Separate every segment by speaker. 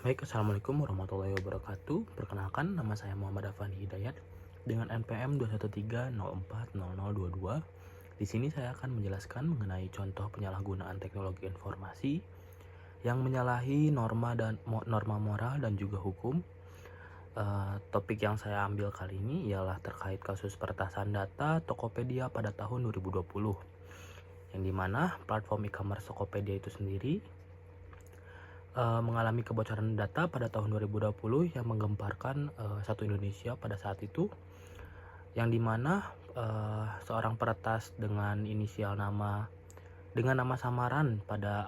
Speaker 1: Baik, Assalamualaikum warahmatullahi wabarakatuh. Perkenalkan, nama saya Muhammad Afani Hidayat dengan NPM 213040022. Di sini saya akan menjelaskan mengenai contoh penyalahgunaan teknologi informasi yang menyalahi norma moral dan juga hukum. Topik yang saya ambil kali ini ialah terkait kasus peretasan data Tokopedia pada tahun 2020, yang dimana platform e-commerce Tokopedia itu sendiri mengalami kebocoran data pada tahun 2020 yang menggemparkan satu Indonesia pada saat itu, yang dimana seorang peretas dengan nama samaran pada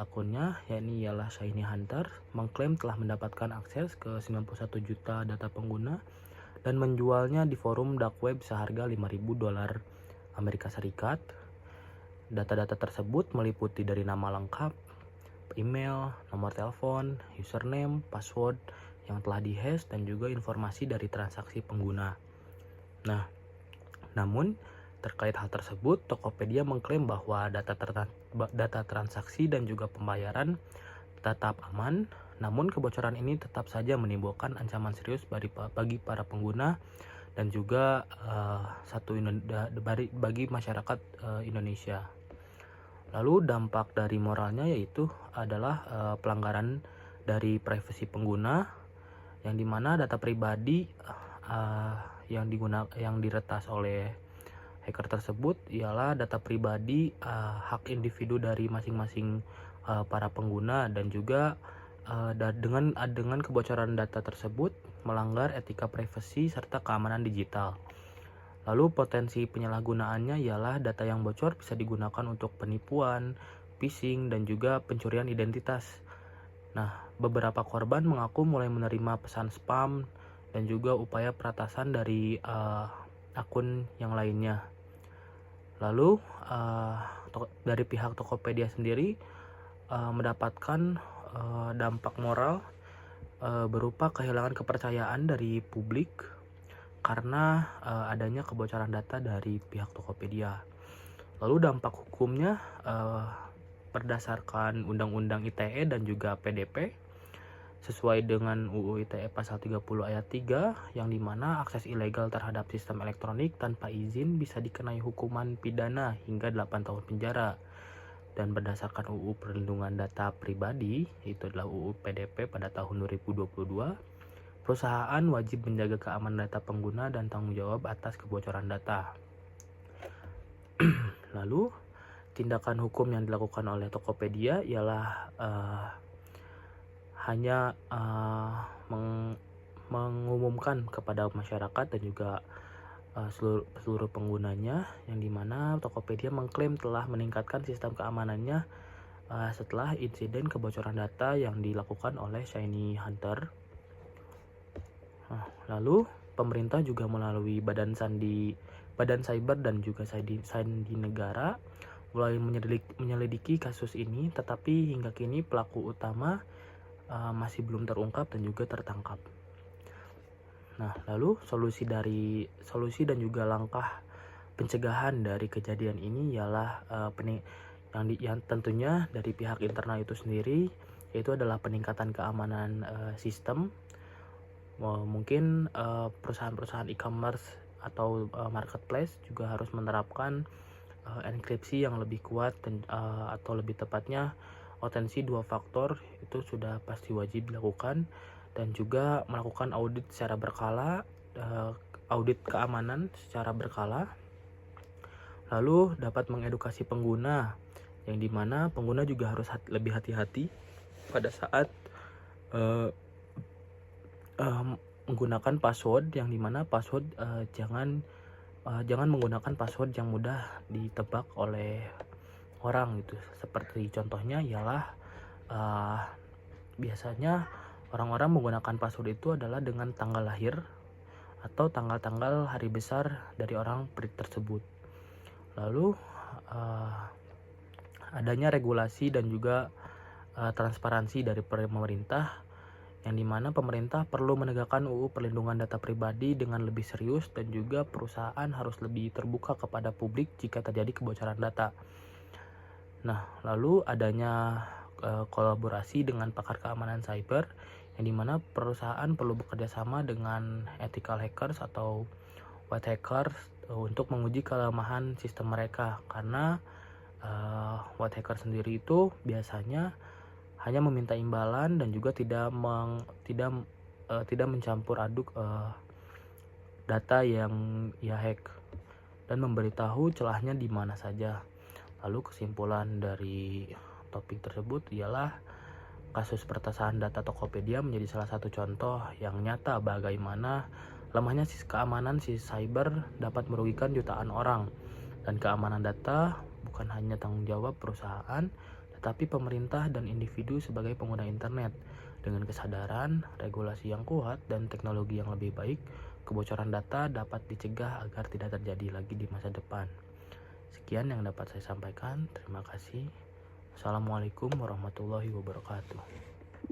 Speaker 1: akunnya, yakni ialah Shiny Hunter, mengklaim telah mendapatkan akses ke 91 juta data pengguna dan menjualnya di forum dark web seharga $5.000 Amerika Serikat. Data-data tersebut meliputi dari nama lengkap, email, nomor telepon, username, password yang telah dihash, dan juga informasi dari transaksi pengguna. Nah, namun terkait hal tersebut, Tokopedia mengklaim bahwa data transaksi dan juga pembayaran tetap aman, namun kebocoran ini tetap saja menimbulkan ancaman serius bagi para pengguna dan juga bagi masyarakat Indonesia. Lalu dampak dari moralnya yaitu adalah pelanggaran dari privasi pengguna, yang dimana data pribadi yang diretas oleh hacker tersebut ialah data pribadi, hak individu dari masing-masing para pengguna, dan juga dengan kebocoran data tersebut melanggar etika privasi serta keamanan digital. Lalu potensi penyalahgunaannya ialah data yang bocor bisa digunakan untuk penipuan, phishing, dan juga pencurian identitas. Nah, beberapa korban mengaku mulai menerima pesan spam dan juga upaya peretasan dari akun yang lainnya. Lalu dari pihak Tokopedia sendiri mendapatkan dampak moral berupa kehilangan kepercayaan dari publik karena adanya kebocoran data dari pihak Tokopedia. Lalu dampak hukumnya berdasarkan Undang-Undang ITE dan juga PDP sesuai dengan UU ITE pasal 30 ayat 3, yang dimana akses ilegal terhadap sistem elektronik tanpa izin bisa dikenai hukuman pidana hingga 8 tahun penjara. Dan berdasarkan UU Perlindungan Data Pribadi, itu adalah UU PDP pada tahun 2022, perusahaan wajib menjaga keamanan data pengguna dan tanggung jawab atas kebocoran data. Lalu, tindakan hukum yang dilakukan oleh Tokopedia ialah hanya mengumumkan kepada masyarakat dan juga seluruh penggunanya, yang dimana Tokopedia mengklaim telah meningkatkan sistem keamanannya setelah insiden kebocoran data yang dilakukan oleh Shiny Hunter. Lalu pemerintah juga melalui Badan Cyber dan juga Sandi Negara mulai menyelidiki kasus ini, tetapi hingga kini pelaku utama masih belum terungkap dan juga tertangkap. Nah, lalu solusi dan juga langkah pencegahan dari kejadian ini ialah yang tentunya dari pihak internal itu sendiri, yaitu adalah peningkatan keamanan sistem. Mungkin perusahaan-perusahaan e-commerce atau marketplace juga harus menerapkan enkripsi yang lebih kuat, atau lebih tepatnya otensi 2 faktor itu sudah pasti wajib dilakukan, dan juga melakukan audit secara berkala, audit keamanan secara berkala. Lalu dapat mengedukasi pengguna, yang dimana pengguna juga harus lebih hati-hati pada saat menggunakan password, yang dimana password jangan menggunakan password yang mudah ditebak oleh orang gitu. Seperti contohnya ialah biasanya orang-orang menggunakan password itu adalah dengan tanggal lahir atau tanggal-tanggal hari besar dari orang tersebut. Lalu adanya regulasi dan juga transparansi dari pemerintah, yang dimana pemerintah perlu menegakkan UU Perlindungan Data Pribadi dengan lebih serius, dan juga perusahaan harus lebih terbuka kepada publik jika terjadi kebocoran data. Nah, lalu adanya kolaborasi dengan pakar keamanan cyber, yang dimana perusahaan perlu bekerja sama dengan ethical hackers atau white hackers untuk menguji kelemahan sistem mereka, karena white hacker sendiri itu biasanya hanya meminta imbalan dan juga tidak mencampur aduk data yang ia hack dan memberitahu celahnya di mana saja. Lalu kesimpulan dari topik tersebut ialah kasus peretasan data Tokopedia menjadi salah satu contoh yang nyata bagaimana lemahnya keamanan cyber dapat merugikan jutaan orang. Dan keamanan data bukan hanya tanggung jawab perusahaan, tetapi pemerintah dan individu sebagai pengguna internet. Dengan kesadaran, regulasi yang kuat, dan teknologi yang lebih baik, kebocoran data dapat dicegah agar tidak terjadi lagi di masa depan. Sekian yang dapat saya sampaikan. Terima kasih. Assalamualaikum warahmatullahi wabarakatuh.